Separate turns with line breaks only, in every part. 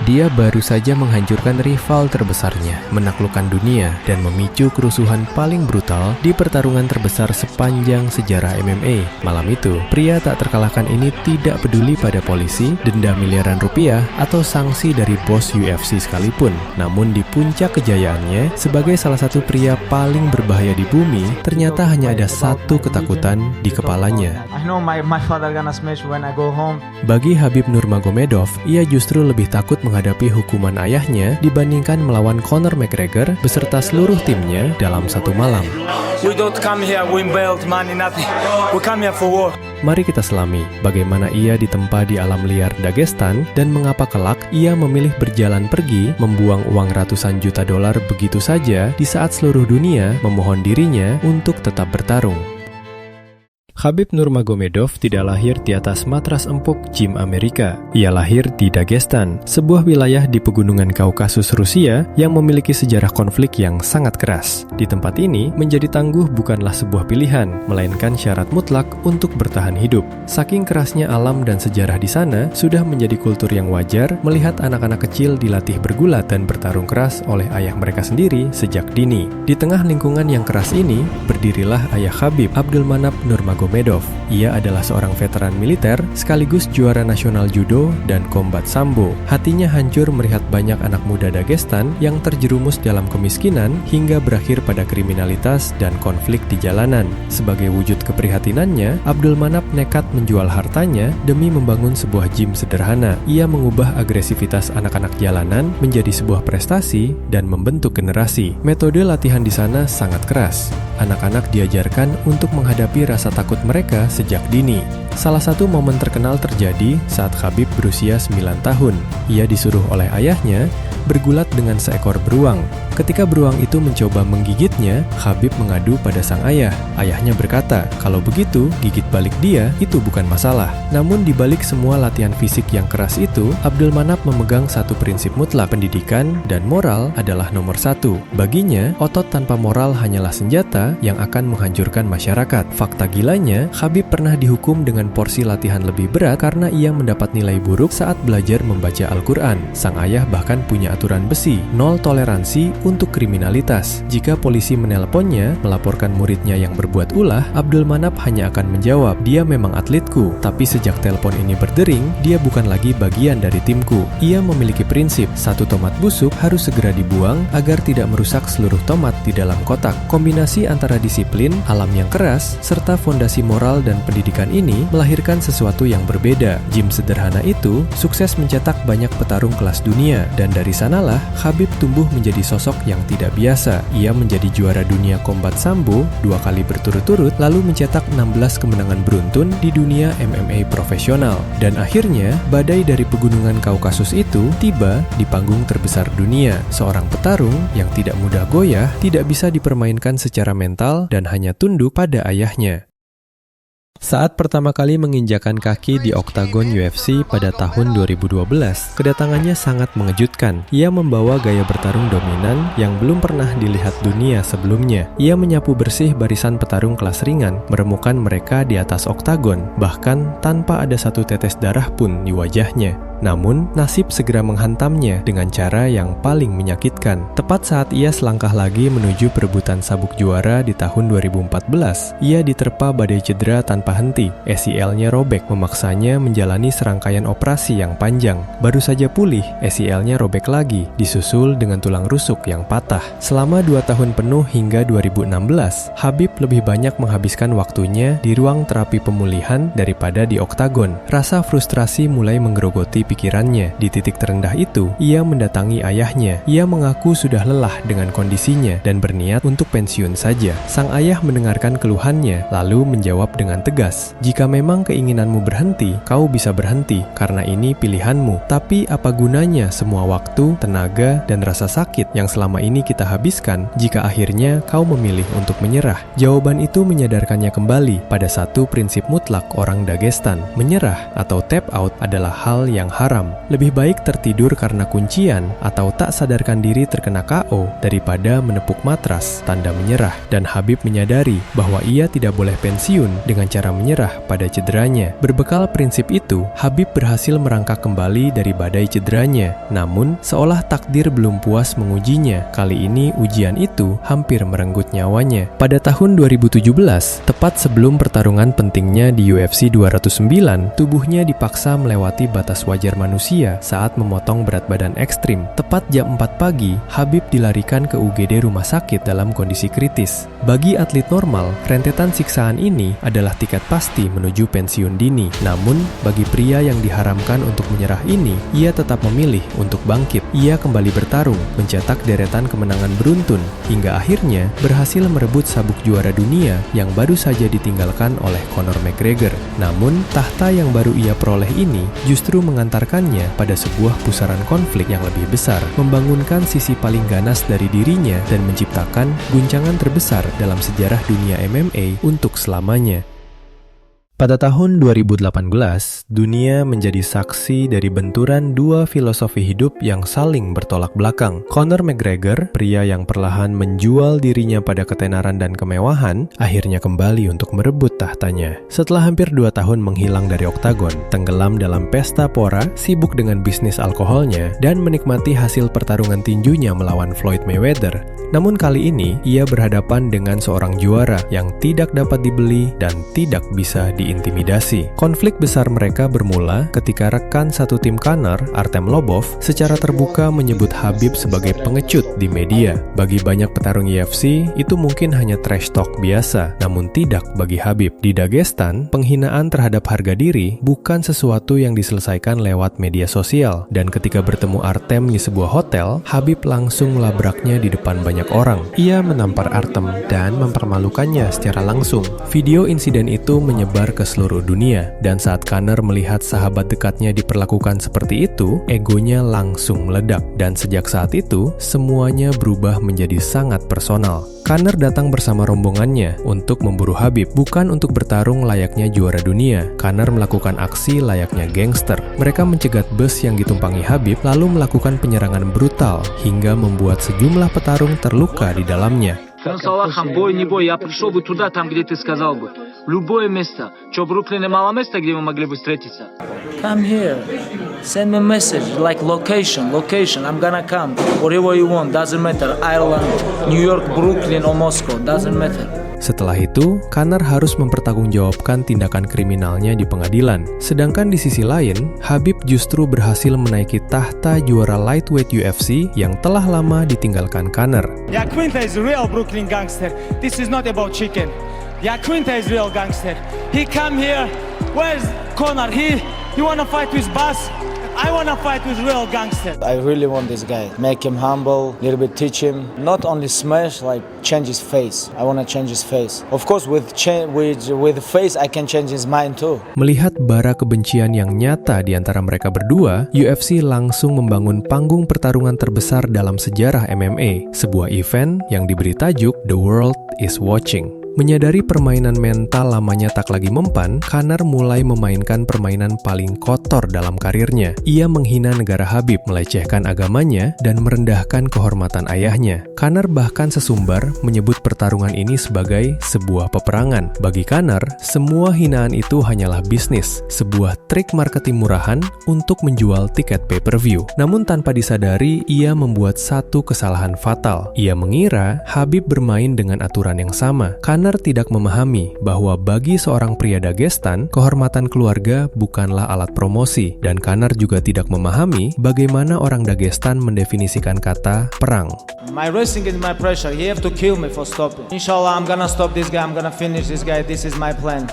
Dia baru saja menghancurkan rival terbesarnya, menaklukkan dunia, dan memicu kerusuhan paling brutal di pertarungan terbesar sepanjang sejarah MMA. Malam itu, pria tak terkalahkan ini tidak peduli pada polisi, denda miliaran rupiah, atau sanksi dari bos UFC sekalipun. Namun di puncak kejayaannya, sebagai salah satu pria paling berbahaya di bumi, ternyata hanya ada satu ketakutan di kepalanya. Bagi Khabib Nurmagomedov, ia justru lebih takut menghadapi hukuman ayahnya dibandingkan melawan Conor McGregor beserta seluruh timnya dalam satu malam. Mari kita selami bagaimana ia ditempa di alam liar Dagestan dan mengapa kelak ia memilih berjalan pergi membuang uang ratusan juta dolar begitu saja di saat seluruh dunia memohon dirinya untuk tetap bertarung. Khabib Nurmagomedov tidak lahir di atas matras empuk gym Amerika. Ia lahir di Dagestan, sebuah wilayah di pegunungan Kaukasus Rusia yang memiliki sejarah konflik yang sangat keras. Di tempat ini, menjadi tangguh bukanlah sebuah pilihan, melainkan syarat mutlak untuk bertahan hidup. Saking kerasnya alam dan sejarah di sana, sudah menjadi kultur yang wajar melihat anak-anak kecil dilatih bergulat dan bertarung keras oleh ayah mereka sendiri sejak dini. Di tengah lingkungan yang keras ini, berdirilah ayah Khabib, Abdulmanap Nurmagomedov. Ia adalah seorang veteran militer sekaligus juara nasional judo dan kombat sambo. Hatinya hancur melihat banyak anak muda Dagestan yang terjerumus dalam kemiskinan hingga berakhir pada kriminalitas dan konflik di jalanan. Sebagai wujud keprihatinannya, Abdulmanap nekat menjual hartanya demi membangun sebuah gym sederhana. Ia mengubah agresivitas anak-anak jalanan menjadi sebuah prestasi dan membentuk generasi. Metode latihan di sana sangat keras. Anak-anak diajarkan untuk menghadapi rasa takut mereka sejak dini. Salah satu momen terkenal terjadi saat Khabib berusia 9 tahun. Ia disuruh oleh ayahnya bergulat dengan seekor beruang. Ketika beruang itu mencoba menggigitnya, Khabib mengadu pada sang ayah. Ayahnya berkata, kalau begitu, gigit balik dia, itu bukan masalah. Namun di balik semua latihan fisik yang keras itu, Abdulmanap memegang satu prinsip mutlak, pendidikan dan moral adalah nomor satu. Baginya, otot tanpa moral hanyalah senjata yang akan menghancurkan masyarakat. Fakta gilanya, Khabib pernah dihukum dengan porsi latihan lebih berat karena ia mendapat nilai buruk saat belajar membaca Al-Quran. Sang ayah bahkan punya aturan besi, nol toleransi untuk kriminalitas. Jika polisi menelponnya, melaporkan muridnya yang berbuat ulah, Abdulmanap hanya akan menjawab, dia memang atletku, tapi sejak telepon ini berdering, dia bukan lagi bagian dari timku. Ia memiliki prinsip, satu tomat busuk harus segera dibuang agar tidak merusak seluruh tomat di dalam kotak. Kombinasi antara disiplin, alam yang keras, serta fondasi moral dan pendidikan ini melahirkan sesuatu yang berbeda. Gym sederhana itu sukses mencetak banyak petarung kelas dunia, dan dari sanalah Khabib tumbuh menjadi sosok yang tidak biasa. Ia menjadi juara dunia kombat sambo 2 kali berturut-turut, lalu mencetak 16 kemenangan beruntun di dunia MMA profesional. Dan akhirnya, badai dari pegunungan Kaukasus itu tiba di panggung terbesar dunia. Seorang petarung yang tidak mudah goyah, tidak bisa dipermainkan secara mental, dan hanya tunduk pada ayahnya. Saat pertama kali menginjakan kaki di oktagon UFC pada tahun 2012, kedatangannya sangat mengejutkan. Ia membawa gaya bertarung dominan yang belum pernah dilihat dunia sebelumnya. Ia menyapu bersih barisan petarung kelas ringan, meremukkan mereka di atas oktagon, bahkan tanpa ada satu tetes darah pun di wajahnya. Namun, nasib segera menghantamnya dengan cara yang paling menyakitkan. Tepat saat ia selangkah lagi menuju perebutan sabuk juara di tahun 2014, ia diterpa badai cedera tanpa henti. ACL-nya robek, memaksanya menjalani serangkaian operasi yang panjang. Baru saja pulih, ACL-nya robek lagi, disusul dengan tulang rusuk yang patah. Selama 2 tahun penuh hingga 2016, Khabib lebih banyak menghabiskan waktunya di ruang terapi pemulihan daripada di oktagon. Rasa frustrasi mulai menggerogoti pikirannya. Di titik terendah itu, ia mendatangi ayahnya. Ia mengaku sudah lelah dengan kondisinya dan berniat untuk pensiun saja. Sang ayah mendengarkan keluhannya, lalu menjawab dengan tegas, "Jika memang keinginanmu berhenti, kau bisa berhenti, karena ini pilihanmu. Tapi apa gunanya semua waktu, tenaga, dan rasa sakit yang selama ini kita habiskan jika akhirnya kau memilih untuk menyerah?" Jawaban itu menyadarkannya kembali pada satu prinsip mutlak orang Dagestan. Menyerah atau tap out adalah hal yang haram. Lebih baik tertidur karena kuncian atau tak sadarkan diri terkena KO daripada menepuk matras tanda menyerah. Dan Khabib menyadari bahwa ia tidak boleh pensiun dengan cara cara menyerah pada cederanya. Berbekal prinsip itu, Khabib berhasil merangkak kembali dari badai cederanya. Namun, seolah takdir belum puas mengujinya, kali ini ujian itu hampir merenggut nyawanya. Pada tahun 2017, tepat sebelum pertarungan pentingnya di UFC 209, tubuhnya dipaksa melewati batas wajar manusia saat memotong berat badan ekstrim. Tepat jam 4 pagi, Khabib dilarikan ke UGD rumah sakit dalam kondisi kritis. Bagi atlet normal, rentetan siksaan ini adalah tiket pasti menuju pensiun dini. Namun, bagi pria yang diharamkan untuk menyerah ini, ia tetap memilih untuk bangkit. Ia kembali bertarung, mencetak deretan kemenangan beruntun, hingga akhirnya berhasil merebut sabuk juara dunia yang baru saja ditinggalkan oleh Conor McGregor. Namun, tahta yang baru ia peroleh ini justru mengantarkannya pada sebuah pusaran konflik yang lebih besar, membangunkan sisi paling ganas dari dirinya dan menciptakan guncangan terbesar dalam sejarah dunia MMA untuk selamanya. Pada tahun 2018, dunia menjadi saksi dari benturan dua filosofi hidup yang saling bertolak belakang. Conor McGregor, pria yang perlahan menjual dirinya pada ketenaran dan kemewahan, akhirnya kembali untuk merebut tahtanya. Setelah hampir 2 tahun menghilang dari oktagon, tenggelam dalam pesta pora, sibuk dengan bisnis alkoholnya, dan menikmati hasil pertarungan tinjunya melawan Floyd Mayweather. Namun kali ini, ia berhadapan dengan seorang juara yang tidak dapat dibeli dan tidak bisa diintimidasi. Konflik besar mereka bermula ketika rekan satu tim Conor, Artem Lobov, secara terbuka menyebut Khabib sebagai pengecut di media. Bagi banyak petarung UFC, itu mungkin hanya trash talk biasa, namun tidak bagi Khabib. Di Dagestan, penghinaan terhadap harga diri bukan sesuatu yang diselesaikan lewat media sosial, dan ketika bertemu Artem di sebuah hotel, Khabib langsung melabraknya di depan banyak orang. Ia menampar Artem dan mempermalukannya secara langsung. Video insiden itu menyebar ke seluruh dunia, dan saat Conor melihat sahabat dekatnya diperlakukan seperti itu, egonya langsung meledak, dan sejak saat itu, semuanya berubah menjadi sangat personal. Conor datang bersama rombongannya untuk memburu Khabib, bukan untuk bertarung layaknya juara dunia. Conor melakukan aksi layaknya gangster. Mereka mencegat bus yang ditumpangi Khabib, lalu melakukan penyerangan brutal, hingga membuat sejumlah petarung terluka di dalamnya.
Клянусь Аллахом, бой не бой, я пришел бы туда, там, где ты сказал бы. Любое место. Что, Бруклине мало места, где мы могли бы встретиться? Come here. Send me a message, like location. I'm gonna come. Wherever you want, doesn't matter. Ireland, New York, Brooklyn, or Moscow, doesn't matter.
Setelah itu, Conor harus mempertanggungjawabkan tindakan kriminalnya di pengadilan. Sedangkan di sisi lain, Khabib justru berhasil menaiki tahta juara lightweight UFC yang telah lama ditinggalkan Conor.
Iaquinta is a real Brooklyn gangster. This is not about chicken. Iaquinta is real gangster. He come here. Where's Conor? He wanna fight with boss? I wanna fight with real gangster.
I really want this guy. Make him humble, little bit teach him. Not only smash, like change his face. I wanna change his face. Of course, with face, I can change his mind too.
Melihat bara kebencian yang nyata di antara mereka berdua, UFC langsung membangun panggung pertarungan terbesar dalam sejarah MMA. Sebuah event yang diberi tajuk The World is Watching. Menyadari permainan mental lamanya tak lagi mempan, Conor mulai memainkan permainan paling kotor dalam karirnya. Ia menghina negara Khabib, melecehkan agamanya, dan merendahkan kehormatan ayahnya. Conor bahkan sesumbar menyebut pertarungan ini sebagai sebuah peperangan. Bagi Conor, semua hinaan itu hanyalah bisnis, sebuah trik marketing murahan untuk menjual tiket pay-per-view. Namun tanpa disadari, ia membuat satu kesalahan fatal. Ia mengira Khabib bermain dengan aturan yang sama. Conor tidak memahami bahwa bagi seorang pria Dagestan, kehormatan keluarga bukanlah alat promosi, dan Conor juga tidak memahami bagaimana orang Dagestan mendefinisikan kata perang.
My wrestling is my pressure. He have to kill me for stopping. Inshallah, I'm gonna stop this guy. I'm gonna finish this guy. This is my plan.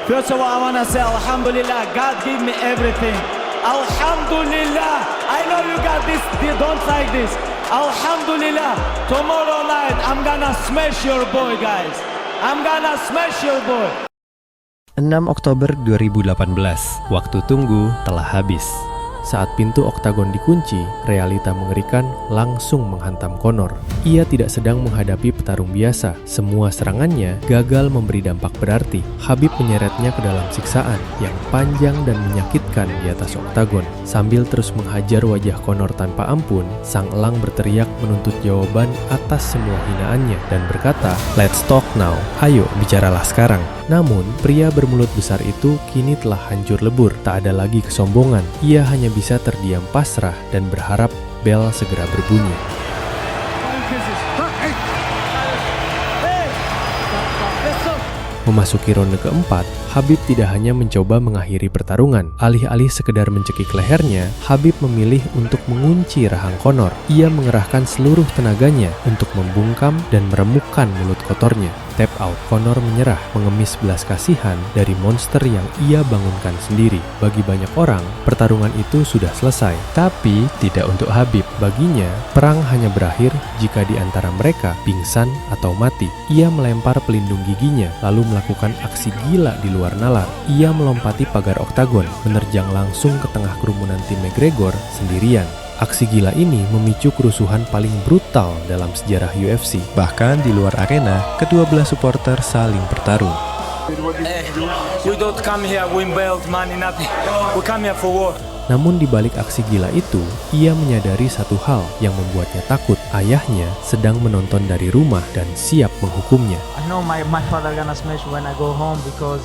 First of all, I wanna say Alhamdulillah. God give me everything. Alhamdulillah. I know you got this. Don't like this. Alhamdulillah, tomorrow night I'm gonna smash your boy, guys. I'm gonna smash your boy.
6 Oktober 2018, waktu tunggu telah habis. Saat pintu oktagon dikunci, realita mengerikan langsung menghantam Conor. Ia tidak sedang menghadapi petarung biasa. Semua serangannya gagal memberi dampak berarti. Khabib menyeretnya ke dalam siksaan yang panjang dan menyakitkan di atas oktagon. Sambil terus menghajar wajah Conor tanpa ampun, sang elang berteriak menuntut jawaban atas semua hinaannya dan berkata, "Let's talk now. Ayo, bicaralah sekarang." Namun, pria bermulut besar itu kini telah hancur lebur. Tak ada lagi kesombongan. Ia hanya bisa terdiam pasrah dan berharap bel segera berbunyi. Memasuki ronde keempat, Khabib tidak hanya mencoba mengakhiri pertarungan. Alih-alih sekedar mencekik lehernya, Khabib memilih untuk mengunci rahang Conor. Ia mengerahkan seluruh tenaganya untuk membungkam dan meremukkan mulut kotornya. Tap out. Conor menyerah, mengemis belas kasihan dari monster yang ia bangunkan sendiri. Bagi banyak orang, pertarungan itu sudah selesai. Tapi tidak untuk Khabib. Baginya, perang hanya berakhir jika di antara mereka pingsan atau mati. Ia melempar pelindung giginya, lalu melakukan aksi gila di luar nalar. Ia melompati pagar oktagon, menerjang langsung ke tengah kerumunan tim McGregor sendirian. Aksi gila ini memicu kerusuhan paling brutal dalam sejarah UFC. Bahkan di luar arena, kedua belah supporter saling bertarung.
We don't come here win belt, money, nothing. We come here for war.
Namun di balik aksi gila itu, ia menyadari satu hal yang membuatnya takut. Ayahnya sedang menonton dari rumah dan siap menghukumnya.
I know my father gonna smash when I go home because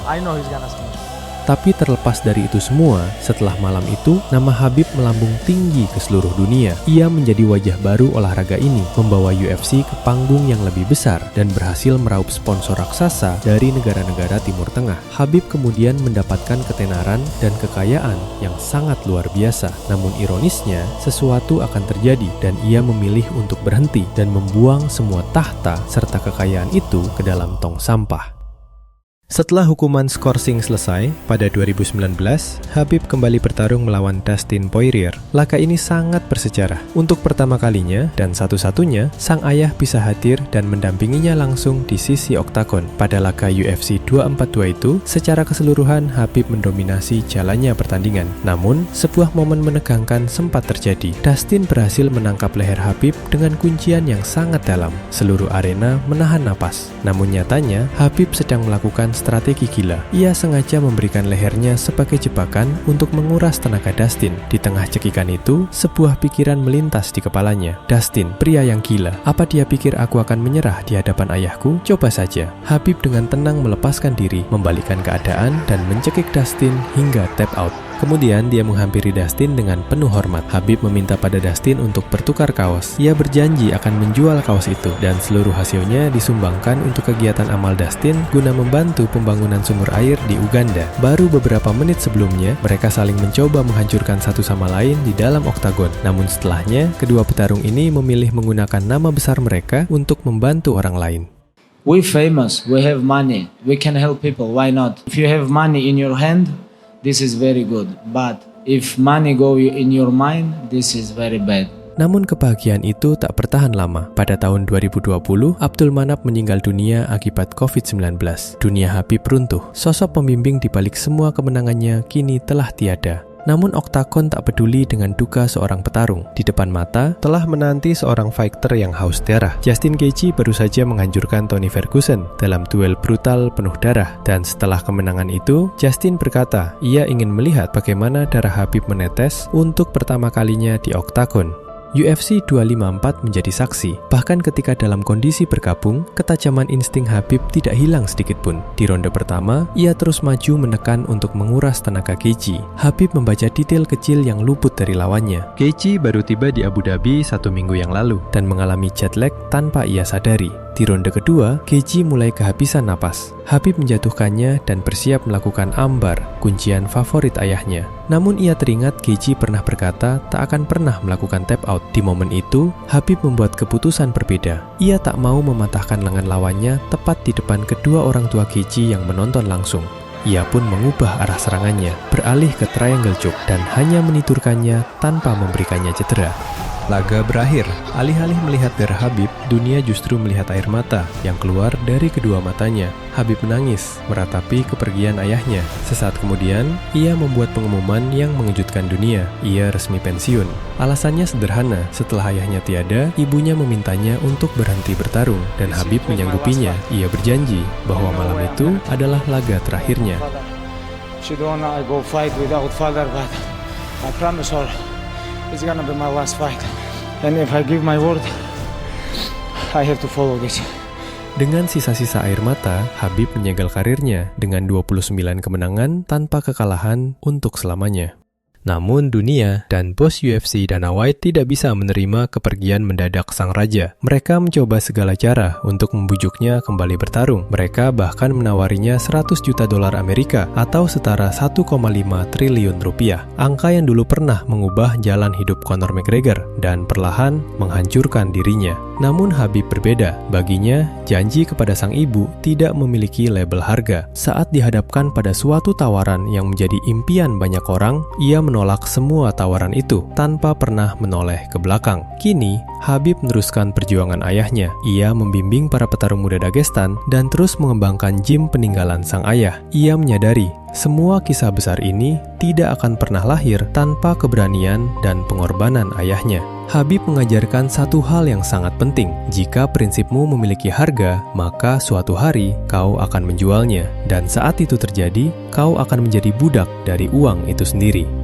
I know he's gonna smash.
Tapi terlepas dari itu semua, setelah malam itu, nama Khabib melambung tinggi ke seluruh dunia. Ia menjadi wajah baru olahraga ini, membawa UFC ke panggung yang lebih besar dan berhasil meraup sponsor raksasa dari negara-negara Timur Tengah. Khabib kemudian mendapatkan ketenaran dan kekayaan yang sangat luar biasa. Namun ironisnya, sesuatu akan terjadi dan ia memilih untuk berhenti dan membuang semua tahta serta kekayaan itu ke dalam tong sampah. Setelah hukuman skorsing selesai, pada 2019, Khabib kembali bertarung melawan Dustin Poirier. Laga ini sangat bersejarah. Untuk pertama kalinya dan satu-satunya, sang ayah bisa hadir dan mendampinginya langsung di sisi oktagon. Pada laga UFC 242 itu, secara keseluruhan Khabib mendominasi jalannya pertandingan. Namun, sebuah momen menegangkan sempat terjadi. Dustin berhasil menangkap leher Khabib dengan kuncian yang sangat dalam. Seluruh arena menahan napas. Namun nyatanya, Khabib sedang melakukan strategi gila. Ia sengaja memberikan lehernya sebagai jebakan untuk menguras tenaga Dustin. Di tengah cekikan itu, sebuah pikiran melintas di kepalanya. Dustin, pria yang gila. Apa dia pikir aku akan menyerah di hadapan ayahku? Coba saja. Khabib dengan tenang melepaskan diri, membalikkan keadaan, dan mencekik Dustin hingga tap out. Kemudian dia menghampiri Dustin dengan penuh hormat. Khabib meminta pada Dustin untuk bertukar kaos. Ia berjanji akan menjual kaos itu dan seluruh hasilnya disumbangkan untuk kegiatan amal Dustin guna membantu pembangunan sumur air di Uganda. Baru beberapa menit sebelumnya, mereka saling mencoba menghancurkan satu sama lain di dalam oktagon. Namun setelahnya, kedua petarung ini memilih menggunakan nama besar mereka untuk membantu orang lain.
We famous, we have money, we can help people, why not? If you have money in your hand, this is very good, but if money go in your mind, this is very bad.
Namun kebahagiaan itu tak bertahan lama. Pada tahun 2020, Abdul Manap meninggal dunia akibat COVID-19. Dunia Khabib runtuh. Sosok pembimbing di balik semua kemenangannya kini telah tiada. Namun oktagon tak peduli dengan duka seorang petarung. Di depan mata telah menanti seorang fighter yang haus darah. Justin Gaethje baru saja menghancurkan Tony Ferguson dalam duel brutal penuh darah. Dan setelah kemenangan itu, Justin berkata ia ingin melihat bagaimana darah Khabib menetes untuk pertama kalinya di oktagon. UFC 254 menjadi saksi. Bahkan ketika dalam kondisi bergabung, ketajaman insting Khabib tidak hilang sedikitpun. Di ronde pertama, ia terus maju menekan untuk menguras tenaga Gaethje. Khabib membaca detail kecil yang luput dari lawannya. Gaethje baru tiba di Abu Dhabi 1 minggu yang lalu dan mengalami jet lag tanpa ia sadari. Di ronde kedua, Gaethje mulai kehabisan napas. Khabib menjatuhkannya dan bersiap melakukan armbar, kuncian favorit ayahnya. Namun ia teringat Gaethje pernah berkata tak akan pernah melakukan tap out. Di momen itu, Khabib membuat keputusan berbeda. Ia tak mau mematahkan lengan lawannya tepat di depan kedua orang tua Gaethje yang menonton langsung. Ia pun mengubah arah serangannya, beralih ke triangle choke dan hanya menidurkannya tanpa memberikannya cedera. Laga berakhir. Alih-alih melihat darah Khabib, dunia justru melihat air mata yang keluar dari kedua matanya. Khabib menangis, meratapi kepergian ayahnya. Sesaat kemudian, ia membuat pengumuman yang mengejutkan dunia. Ia resmi pensiun. Alasannya sederhana, setelah ayahnya tiada, ibunya memintanya untuk berhenti bertarung, dan Khabib menyanggupinya. Ia berjanji bahwa malam itu adalah laga terakhirnya.
She don't wanna go fight without father, but I promise her it's gonna be my last fight. And if I give my word, I have to follow this.
Dengan sisa-sisa air mata, Khabib menyegel karirnya dengan 29 kemenangan tanpa kekalahan untuk selamanya. Namun dunia dan bos UFC Dana White tidak bisa menerima kepergian mendadak sang raja. Mereka mencoba segala cara untuk membujuknya kembali bertarung. Mereka bahkan menawarinya 100 juta dolar Amerika atau setara 1,5 triliun rupiah. Angka yang dulu pernah mengubah jalan hidup Conor McGregor dan perlahan menghancurkan dirinya. Namun Khabib berbeda. Baginya, janji kepada sang ibu tidak memiliki label harga. Saat dihadapkan pada suatu tawaran yang menjadi impian banyak orang, ia menolak semua tawaran itu tanpa pernah menoleh ke belakang. Kini, Khabib meneruskan perjuangan ayahnya. Ia membimbing para petarung muda Dagestan dan terus mengembangkan gym peninggalan sang ayah. Ia menyadari semua kisah besar ini tidak akan pernah lahir tanpa keberanian dan pengorbanan ayahnya. Khabib mengajarkan satu hal yang sangat penting. Jika prinsipmu memiliki harga, maka suatu hari kau akan menjualnya. Dan saat itu terjadi, kau akan menjadi budak dari uang itu sendiri.